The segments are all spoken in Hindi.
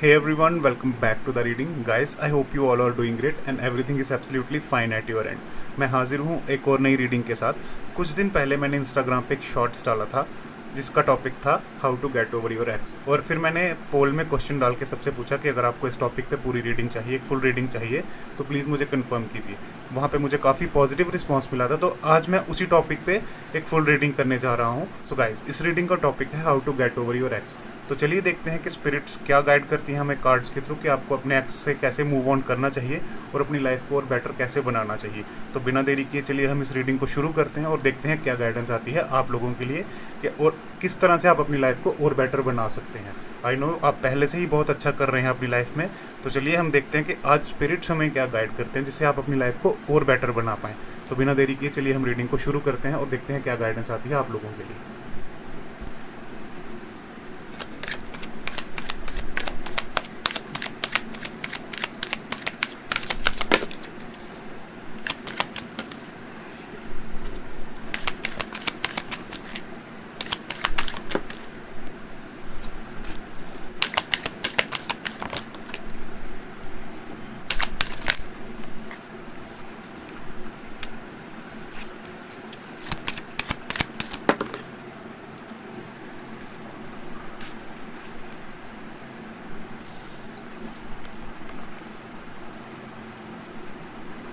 Hey everyone, welcome back to the reading. Guys, I hope you all are doing great and everything is absolutely fine at your end. मैं हाजिर हूँ एक और नई रीडिंग के साथ। कुछ दिन पहले मैंने इंस्टाग्राम पे एक शॉर्ट्स डाला था जिसका टॉपिक था how to get over your ex, और फिर मैंने पोल में क्वेश्चन डाल के सबसे पूछा कि अगर आपको इस टॉपिक पे पूरी रीडिंग चाहिए, एक फुल रीडिंग चाहिए, तो प्लीज़ मुझे कंफर्म कीजिए। वहाँ पे मुझे काफ़ी पॉजिटिव रिस्पांस मिला था, तो आज मैं उसी टॉपिक पे एक फुल रीडिंग करने जा रहा हूँ। सो गाइज, इस रीडिंग का टॉपिक है how to get over your ex. तो चलिए देखते हैं कि स्पिरिट्स क्या गाइड करती हैं हमें कार्ड्स के थ्रू कि आपको अपने एक्स से कैसे मूव ऑन करना चाहिए और अपनी लाइफ को और बेटर कैसे बनाना चाहिए। तो बिना देरी किए चलिए हम इस रीडिंग को शुरू करते हैं और देखते हैं क्या गाइडेंस आती है आप लोगों के लिए कि और किस तरह से आप अपनी लाइफ को और बेटर बना सकते हैं। आई नो आप पहले से ही बहुत अच्छा कर रहे हैं अपनी लाइफ में, तो चलिए हम देखते हैं कि आज स्पिरिट्स हमें क्या गाइड करते हैं जिससे आप अपनी लाइफ को और बेटर बना पाएँ। तो बिना देरी किए चलिए हम रीडिंग को शुरू करते हैं और देखते हैं क्या गाइडेंस आती है आप लोगों के लिए।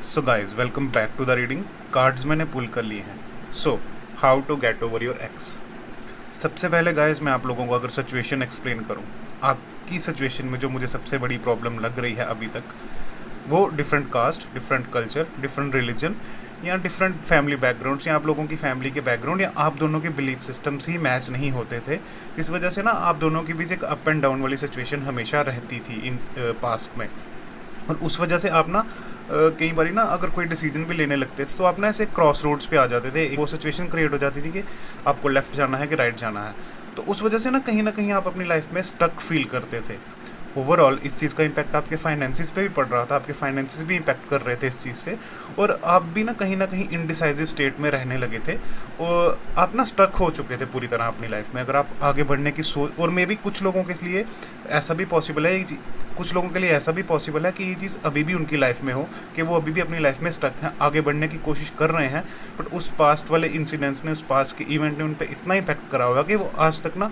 So guys, welcome back to the reading. Cards मैंने पुल कर लिए हैं। So how to get over your ex. सबसे पहले गाइज मैं आप लोगों को अगर सिचुएशन एक्सप्लेन करूं, आपकी सिचुएशन में जो मुझे सबसे बड़ी प्रॉब्लम लग रही है अभी तक, वो different caste, different culture, different religion या डिफरेंट फैमिली बैकग्राउंड्स, या आप लोगों की फैमिली के बैकग्राउंड या आप दोनों के बिलीफ सिस्टम्स ही मैच नहीं होते थे। इस वजह से ना आप दोनों के बीच एक अप एंड डाउन वाली सिचुएशन हमेशा रहती थी इन पास्ट में, और उस वजह से आप ना कई बारी ना अगर कोई डिसीजन भी लेने लगते थे तो आप ना ऐसे क्रॉस रोड्स पे आ जाते थे। वो सिचुएशन क्रिएट हो जाती थी कि आपको लेफ़्ट जाना है कि राइट जाना है, तो उस वजह से ना कहीं आप अपनी लाइफ में स्टक फील करते थे। ओवरऑल इस चीज़ का इम्पैक्ट आपके फाइनेंसिस पे भी पड़ रहा था, आपके फाइनेंसिस भी इम्पैक्ट कर रहे थे इस चीज़ से, और आप भी ना कहीं इनडिसाइसिव स्टेट में रहने लगे थे और आप ना स्टक हो चुके थे पूरी तरह अपनी लाइफ में। अगर आप आगे बढ़ने की सोच, और मे बी कुछ लोगों के लिए ऐसा भी पॉसिबल है, कुछ लोगों के लिए ऐसा भी पॉसिबल है कि ये चीज़ अभी भी उनकी लाइफ में हो कि वो अभी भी अपनी लाइफ में स्टक हैं, आगे बढ़ने की कोशिश कर रहे हैं, बट उस पास्ट वाले इंसिडेंट्स ने, उस पास्ट के इवेंट ने उन पर इतना इम्पैक्ट करा होगा कि वो आज तक ना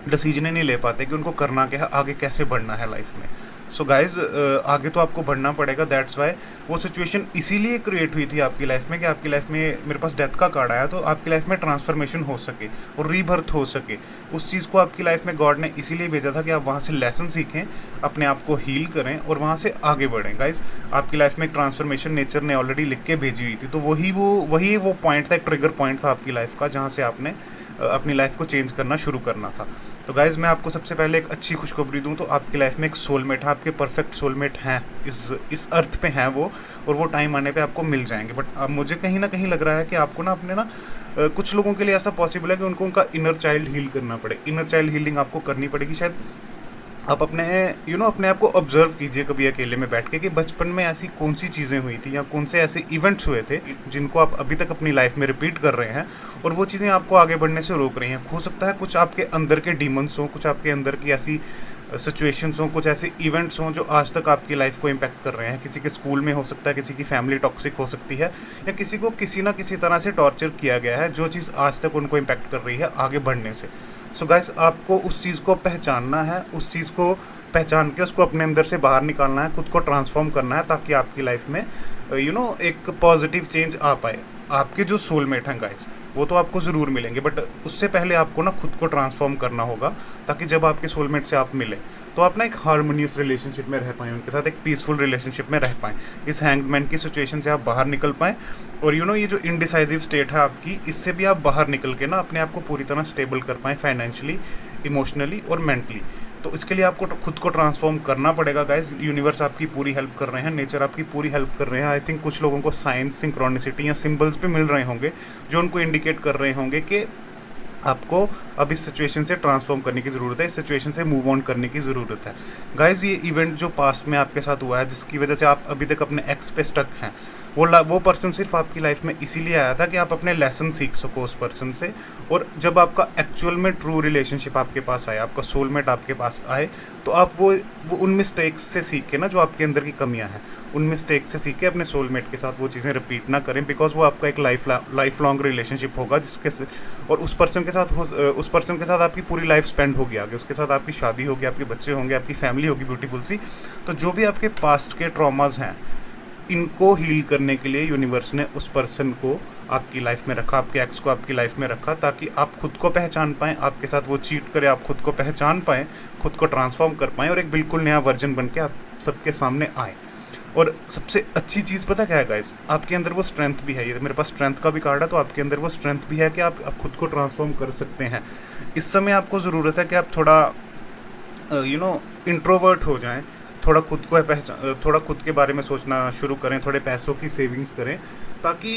डिसीजन नहीं ले पाते कि उनको करना क्या है, आगे कैसे बढ़ना है लाइफ में। सो गाइज, आगे तो आपको बढ़ना पड़ेगा। दैट्स वाई वो सिचुएशन इसीलिए क्रिएट हुई थी आपकी लाइफ में कि आपकी लाइफ में, मेरे पास डेथ का कार्ड आया, तो आपकी लाइफ में ट्रांसफॉर्मेशन हो सके और रीबर्थ हो सके। उस चीज़ को आपकी लाइफ में गॉड ने इसीलिए भेजा था कि आप वहाँ से लेसन सीखें, अपने आप को हील करें और वहाँ से आगे बढ़ें। गाइज, आपकी लाइफ में एक ट्रांसफॉर्मेशन नेचर ने ऑलरेडी लिख के भेजी हुई थी, तो वही वो पॉइंट था, एक ट्रिगर पॉइंट था आपकी लाइफ का, जहाँ से आपने अपनी लाइफ को चेंज करना शुरू करना था। तो गाइज़, मैं आपको सबसे पहले एक अच्छी खुशखबरी दूं तो आपकी लाइफ में एक सोलमेट है, आपके परफेक्ट सोलमेट हैं, इस अर्थ पे हैं वो, और वो टाइम आने पे आपको मिल जाएंगे। बट अब मुझे कहीं ना कहीं लग रहा है कि आपको ना अपने ना कुछ लोगों के लिए ऐसा पॉसिबल है कि उनको उनका इनर चाइल्ड हील करना पड़े। इनर चाइल्ड हीलिंग आपको करनी पड़ेगी। शायद आप अपने अपने आप को ऑब्जर्व कीजिए कभी अकेले में बैठ के कि बचपन में ऐसी कौन सी चीज़ें हुई थी या कौन से ऐसे इवेंट्स हुए थे जिनको आप अभी तक अपनी लाइफ में रिपीट कर रहे हैं और वो चीज़ें आपको आगे बढ़ने से रोक रही हैं। हो सकता है कुछ आपके अंदर के डीमंस हों, कुछ आपके अंदर की ऐसी सिचुएशंस हों, कुछ ऐसे इवेंट्स हों जो आज तक आपकी लाइफ को इम्पैक्ट कर रहे हैं। किसी के स्कूल में हो सकता है, किसी की फैमिली टॉक्सिक हो सकती है, या किसी को किसी ना किसी तरह से टॉर्चर किया गया है, जो चीज़ आज तक उनको इम्पैक्ट कर रही है आगे बढ़ने से। सो गाइस, आपको उस चीज़ को पहचानना है, उस चीज़ को पहचान के उसको अपने अंदर से बाहर निकालना है, खुद को ट्रांसफॉर्म करना है, ताकि आपकी लाइफ में एक पॉजिटिव चेंज आ पाए। आपके जो सोलमेट हैं गाइस, वो तो आपको ज़रूर मिलेंगे, बट उससे पहले आपको ना खुद को ट्रांसफॉर्म करना होगा, ताकि जब आपके सोलमेट से आप मिलें तो आप ना एक हार्मोनियस रिलेशनशिप में रह पाएँ, उनके साथ एक पीसफुल रिलेशनशिप में रह पाएँ, इस हैंगमैन की सिचुएशन से आप बाहर निकल पाएँ, और ये जो इनडिसाइसिव स्टेट है आपकी, इससे भी आप बाहर निकल के ना अपने आप को पूरी तरह स्टेबल कर पाएँ, फाइनेंशियली, इमोशनली और मेंटली। तो इसके लिए आपको खुद को ट्रांसफॉर्म करना पड़ेगा गाइस। यूनिवर्स आपकी पूरी हेल्प कर रहे हैं, नेचर आपकी पूरी हेल्प कर रहे हैं। आई थिंक कुछ लोगों को साइंस, सिंक्रोनिसिटी या सिंबल्स भी मिल रहे होंगे जो उनको इंडिकेट कर रहे होंगे कि आपको अब इस सिचुएशन से ट्रांसफॉर्म करने की ज़रूरत है, इस सिचुएशन से मूव ऑन करने की ज़रूरत है। गाइस, ये इवेंट जो पास्ट में आपके साथ हुआ है, जिसकी वजह से आप अभी तक अपने एक्स पे स्टक हैं, वो पर्सन सिर्फ आपकी लाइफ में इसीलिए आया था कि आप अपने लेसन सीख सको उस पर्सन से। और जब आपका एक्चुअल में ट्रू रिलेशनशिप आपके पास आए, आपका सोलमेट आपके पास आए, तो आप वो उन मिस्टेक्स से सीख के ना, जो आपके अंदर की कमियां हैं, उन मिस्टेक से सीख के अपने सोलमेट के साथ वो चीज़ें रिपीट ना करें, बिकॉज वो आपका एक लाइफ लॉन्ग रिलेशनशिप होगा और उस पर्सन के साथ आपकी पूरी लाइफ स्पेंड होगी आगे, उसके साथ आपकी शादी होगी, आपके बच्चे होंगे, आपकी फैमिली होगी ब्यूटीफुल सी। तो जो भी आपके पास्ट के ट्रॉमाज हैं, इनको हील करने के लिए यूनिवर्स ने उस पर्सन को आपकी लाइफ में रखा, आपके एक्स को आपकी लाइफ में रखा, ताकि आप खुद को पहचान पाएँ, आपके साथ वो चीट करे, आप खुद को पहचान पाएँ, खुद को ट्रांसफॉर्म कर पाएँ और एक बिल्कुल नया वर्जन बन के आप सबके सामने आए। और सबसे अच्छी चीज़ पता क्या है गाइस, आपके अंदर वो स्ट्रेंथ भी है। ये मेरे पास स्ट्रेंथ का भी कार्ड है, तो आपके अंदर वो स्ट्रेंथ भी है कि आप खुद को ट्रांसफॉर्म कर सकते हैं। इस समय आपको ज़रूरत है कि आप थोड़ा इंट्रोवर्ट हो जाएं, थोड़ा थोड़ा खुद के बारे में सोचना शुरू करें, थोड़े पैसों की सेविंग्स करें, ताकि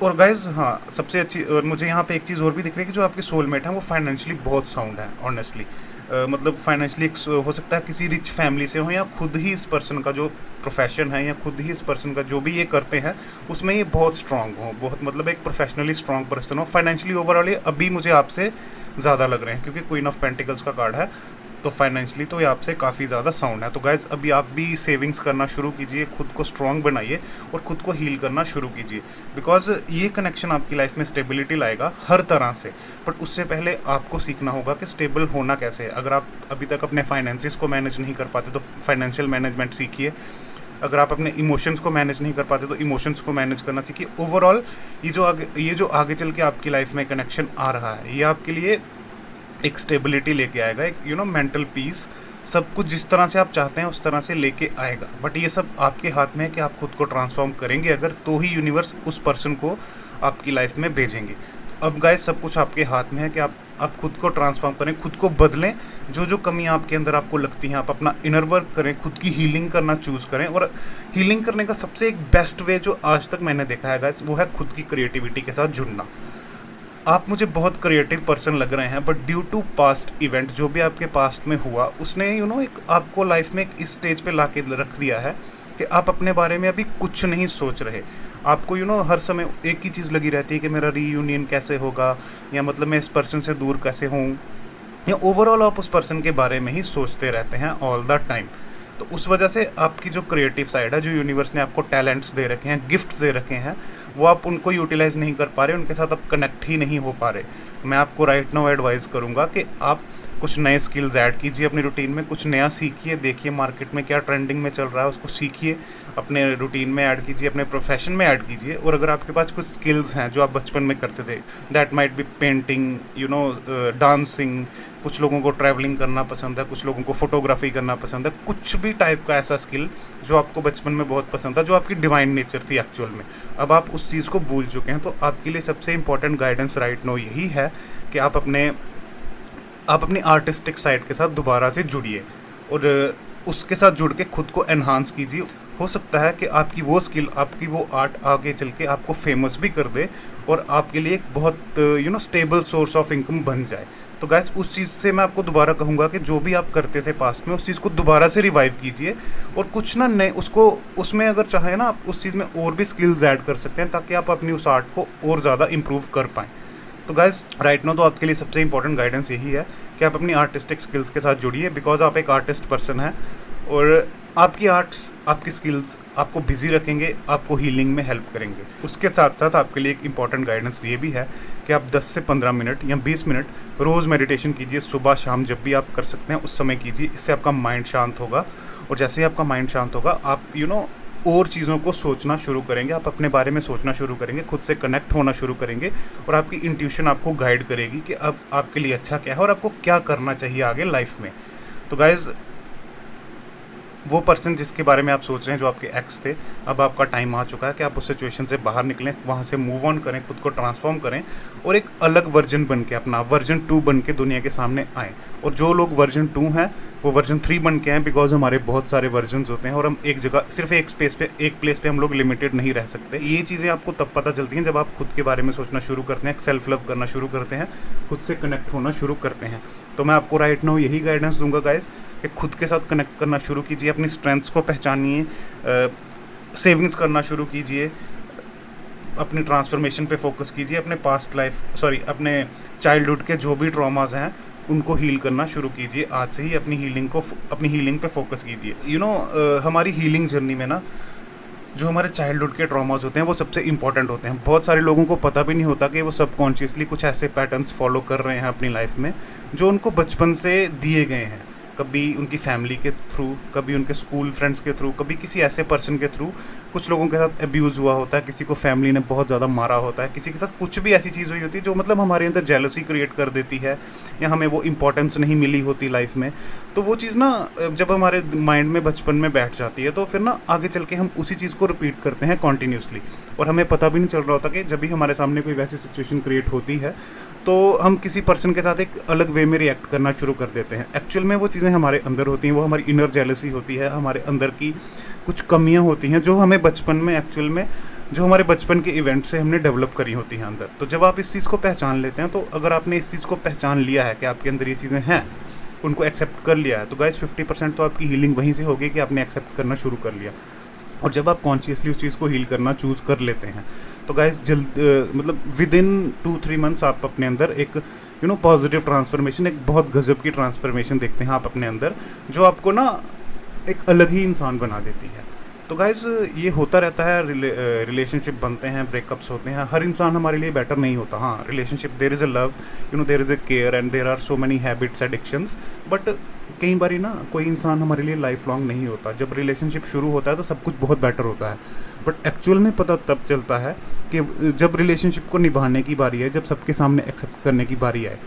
और गाइज हाँ, सबसे अच्छी, और मुझे यहाँ पे एक चीज़ और भी दिख रही है कि जो आपके सोलमेट हैं वो फाइनेंशियली बहुत साउंड है ऑनेस्टली। मतलब फाइनेंशियली हो सकता है किसी रिच फैमिली से हो, या खुद ही इस पर्सन का जो प्रोफेशन है, या खुद ही इस पर्सन का जो भी ये करते हैं उसमें ये बहुत स्ट्रांग हो, बहुत मतलब एक प्रोफेशनली स्ट्रांग पर्सन हो। फाइनेंशियली ओवरऑल ये अभी मुझे आपसे ज़्यादा लग रहे हैं, क्योंकि क्वीन ऑफ पेंटिकल्स का कार्ड है, तो फाइनेंशियली तो ये आपसे काफ़ी ज़्यादा साउंड है। तो गाइज अभी आप भी सेविंग्स करना शुरू कीजिए, खुद को स्ट्रांग बनाइए और खुद को हील करना शुरू कीजिए, बिकॉज ये कनेक्शन आपकी लाइफ में स्टेबिलिटी लाएगा हर तरह से। बट उससे पहले आपको सीखना होगा कि स्टेबल होना कैसे है। अगर आप अभी तक अपने फाइनेंसिस को मैनेज नहीं कर पाते तो फाइनेंशियल मैनेजमेंट सीखिए। अगर आप अपने इमोशंस को मैनेज नहीं कर पाते तो इमोशंस को मैनेज करना सीखिए। ओवरऑल ये जो आगे चल के आपकी लाइफ में कनेक्शन आ रहा है, ये आपके लिए एक स्टेबिलिटी लेके आएगा, एक मेंटल पीस, सब कुछ जिस तरह से आप चाहते हैं उस तरह से लेके आएगा। बट ये सब आपके हाथ में है कि आप खुद को ट्रांसफॉर्म करेंगे अगर, तो ही यूनिवर्स उस पर्सन को आपकी लाइफ में भेजेंगे। अब गाइस सब कुछ आपके हाथ में है कि आप खुद को ट्रांसफॉर्म करें, खुद को बदलें। जो कमियां आपके अंदर आपको लगती हैं, आप अपना इनर वर्क करें, खुद की हीलिंग करना चूज़ करें। और हीलिंग करने का सबसे एक बेस्ट वे जो आज तक मैंने देखा है गाइस, वो है खुद की क्रिएटिविटी के साथ जुड़ना। आप मुझे बहुत क्रिएटिव पर्सन लग रहे हैं, but due to past event, जो भी आपके पास्ट में हुआ, उसने एक आपको लाइफ में इस स्टेज पे लाके रख दिया है कि आप अपने बारे में अभी कुछ नहीं सोच रहे। आपको हर समय एक ही चीज़ लगी रहती है कि मेरा रीयूनियन कैसे होगा, या मतलब मैं इस पर्सन से दूर कैसे हूँ, या ओवरऑल आप उस पर्सन के बारे में ही सोचते रहते हैं ऑल द टाइम। तो उस वजह से आपकी जो क्रिएटिव साइड है, जो यूनिवर्स ने आपको टैलेंट्स दे रखे हैं, गिफ्ट्स दे रखे हैं, वो आप उनको यूटिलाइज़ नहीं कर पा रहे, उनके साथ आप कनेक्ट ही नहीं हो पा रहे। मैं आपको राइट नाउ एडवाइस करूँगा कि आप कुछ नए स्किल्स ऐड कीजिए अपनी रूटीन में, कुछ नया सीखिए, देखिए मार्केट में क्या ट्रेंडिंग में चल रहा है, उसको सीखिए, अपने रूटीन में ऐड कीजिए, अपने प्रोफेशन में ऐड कीजिए। और अगर आपके पास कुछ स्किल्स हैं जो आप बचपन में करते थे, that might be painting, dancing, कुछ लोगों को ट्रैवलिंग करना पसंद है, कुछ लोगों को फोटोग्राफी करना पसंद है, कुछ भी टाइप का ऐसा स्किल जो आपको बचपन में बहुत पसंद था, जो आपकी डिवाइन नेचर थी एक्चुअल में, अब आप उस चीज़ को भूल चुके हैं। तो आपके लिए सबसे इंपॉर्टेंट गाइडेंस राइट नाउ यही है कि आप अपनी आर्टिस्टिक साइड के साथ दोबारा से जुड़िए और उसके साथ जुड़ के खुद को एनहांस कीजिए। हो सकता है कि आपकी वो स्किल, आपकी वो आर्ट आगे चल के आपको फेमस भी कर दे और आपके लिए एक बहुत स्टेबल सोर्स ऑफ इनकम बन जाए। तो गाइस उस चीज़ से मैं आपको दोबारा कहूँगा कि जो भी आप करते थे पास्ट में, उस चीज़ को दोबारा से रिवाइव कीजिए और कुछ ना नए उसमें अगर चाहे ना, आप उस चीज़ में और भी स्किल्स ऐड कर सकते हैं, ताकि आप अपनी उस आर्ट को और ज़्यादा इम्प्रूव कर पाएँ। तो गाइस राइट नाउ तो आपके लिए सबसे इंपॉर्टेंट गाइडेंस यही है कि आप अपनी आर्टिस्टिक स्किल्स के साथ जुड़िए, बिकॉज आप एक आर्टिस्ट पर्सन हैं और आपकी आर्ट्स, आपकी स्किल्स आपको बिजी रखेंगे, आपको हीलिंग में हेल्प करेंगे। उसके साथ साथ आपके लिए एक इंपॉर्टेंट गाइडेंस ये भी है कि आप 10 से 15 मिनट या 20 मिनट रोज़ मेडिटेशन कीजिए, सुबह शाम जब भी आप कर सकते हैं उस समय कीजिए। इससे आपका माइंड शांत होगा और जैसे ही आपका माइंड शांत होगा, आप और चीज़ों को सोचना शुरू करेंगे, आप अपने बारे में सोचना शुरू करेंगे, खुद से कनेक्ट होना शुरू करेंगे और आपकी इंट्यूशन आपको गाइड करेगी कि अब आपके लिए अच्छा क्या है और आपको क्या करना चाहिए आगे लाइफ में। तो गाइज़ वो पर्सन जिसके बारे में आप सोच रहे हैं, जो आपके एक्स थे, अब आपका टाइम आ चुका है कि आप उस सिचुएशन से बाहर निकलें, वहाँ से मूव ऑन करें, खुद को ट्रांसफॉर्म करें और एक अलग वर्जन बन के, अपना वर्जन 2 बन के दुनिया के सामने आएँ। और जो लोग वर्जन 2 हैं वो वर्जन 3 बन के हैं, बिकॉज हमारे बहुत सारे वर्जन्स होते हैं और हम एक जगह सिर्फ एक प्लेस पे हम लोग लिमिटेड नहीं रह सकते। ये चीज़ें आपको तब पता चलती हैं जब आप खुद के बारे में सोचना शुरू करते हैं, सेल्फ लव करना शुरू करते हैं, खुद से कनेक्ट होना शुरू करते हैं। तो मैं आपको राइट नाउ यही गाइडेंस दूंगा गाइस कि खुद के साथ कनेक्ट करना शुरू कीजिए, अपनी स्ट्रेंथ्स को पहचानिए, सेविंग्स करना शुरू कीजिए, अपनी ट्रांसफॉर्मेशन पे फोकस कीजिए, अपने पास्ट लाइफ अपने चाइल्डहुड के जो भी ट्रॉमास हैं उनको हील करना शुरू कीजिए। आज से ही अपनी हीलिंग पे फोकस कीजिए। हमारी हीलिंग जर्नी में ना जो हमारे चाइल्डहुड के ट्रॉमास होते हैं वो सबसे इंपॉर्टेंट होते हैं। बहुत सारे लोगों को पता भी नहीं होता कि वो सबकॉन्शियसली कुछ ऐसे पैटर्न्स फॉलो कर रहे हैं अपनी लाइफ में जो उनको बचपन से दिए गए हैं, कभी उनकी फैमिली के थ्रू, कभी उनके स्कूल फ्रेंड्स के थ्रू, कभी किसी ऐसे पर्सन के थ्रू। कुछ लोगों के साथ अब्यूज़ हुआ होता है, किसी को फैमिली ने बहुत ज़्यादा मारा होता है, किसी के साथ कुछ भी ऐसी चीज़ हुई होती है जो मतलब हमारे अंदर जेलसी क्रिएट कर देती है या हमें वो इंपॉर्टेंस नहीं मिली होती लाइफ में। तो वो चीज़ ना जब हमारे माइंड में बचपन में बैठ जाती है तो फिर ना आगे चल के हम उसी चीज़ को रिपीट करते हैं कॉन्टीन्यूसली, और हमें पता भी नहीं चल रहा होता कि जब भी हमारे सामने कोई वैसी सिचुएशन क्रिएट होती है तो हम किसी पर्सन के साथ एक अलग वे में रिएक्ट करना शुरू कर देते हैं। एक्चुअल में वो चीज़ें हमारे अंदर होती हैं, वो हमारी इनर जेलसी होती है, हमारे अंदर की कुछ कमियां होती हैं जो हमें बचपन में एक्चुअल में जो हमारे बचपन के इवेंट से हमने डेवलप करी होती हैं अंदर। तो जब आप इस चीज़ को पहचान लेते हैं, तो अगर आपने इस चीज़ को पहचान लिया है कि आपके अंदर ये चीज़ें हैं, उनको एक्सेप्ट कर लिया है, तो गाइस 50% तो आपकी हीलिंग वहीं से होगी कि आपने एक्सेप्ट करना शुरू कर लिया। और जब आप कॉन्शियसली उस चीज़ को हील करना चूज़ कर लेते हैं तो गाइस मतलब विद इन 2-3 मंथ्स आप अपने अंदर एक पॉजिटिव ट्रांसफॉर्मेशन, एक बहुत गजब की ट्रांसफॉर्मेशन देखते हैं आप अपने अंदर, जो आपको ना एक अलग ही इंसान बना देती है। तो गाइस ये होता रहता है, रिलेशनशिप बनते हैं, ब्रेकअप्स होते हैं, हर इंसान हमारे लिए बेटर नहीं होता। हाँ, relationship there is a love, there is a care and there are so many habits, addictions, but कई बारी ना कोई इंसान हमारे लिए लाइफ लॉन्ग नहीं होता। जब रिलेशनशिप शुरू होता है तो सब कुछ बहुत बेटर होता है, बट एक्चुअल में पता तब चलता है कि जब रिलेशनशिप को निभाने की बारी है, जब सबके सामने एक्सेप्ट करने की बारी आए,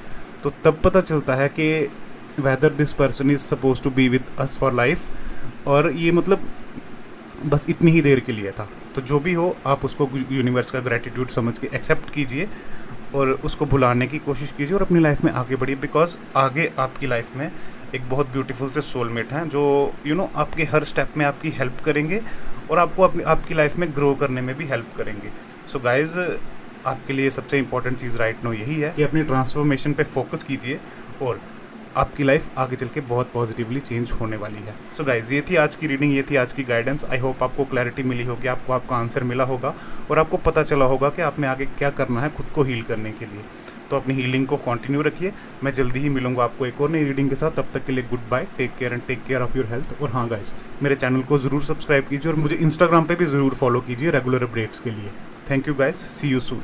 तो तब पता चलता है कि whether this person is suppose to be with us for life, और ये मतलब बस इतनी ही देर के लिए था। तो जो भी हो, आप उसको यूनिवर्स का ग्रेटिट्यूड समझ के एक्सेप्ट कीजिए और उसको भुलाने की कोशिश कीजिए और अपनी लाइफ में आगे बढ़िए, बिकॉज आगे आपकी लाइफ में एक बहुत ब्यूटीफुल से सोलमेट हैं जो आपके हर स्टेप में आपकी हेल्प करेंगे और आपको आपकी लाइफ में ग्रो करने में भी हेल्प करेंगे। सो गाइज, आपके लिए सबसे इंपॉर्टेंट चीज़ राइट नाउ यही है कि अपनी ट्रांसफॉर्मेशन पे फोकस कीजिए और आपकी लाइफ आगे चल के बहुत पॉजिटिवली चेंज होने वाली है। सो गाइज, ये थी आज की रीडिंग, ये थी आज की गाइडेंस। आई होप आपको क्लैरिटी मिली होगी, आपको आपका आंसर मिला होगा और आपको पता चला होगा कि आपने आगे क्या करना है खुद को हील करने के लिए। तो अपनी हीलिंग को कंटिन्यू रखिए। मैं जल्दी ही मिलूंगा आपको एक और नई रीडिंग के साथ। तब तक के लिए good bye, take care and take care of your health. और हाँ गाइस, मेरे चैनल को ज़रूर सब्सक्राइब कीजिए और मुझे इंस्टाग्राम पे भी ज़रूर फॉलो कीजिए रेगुलर अपडेट्स के लिए। Thank you guys, see you soon.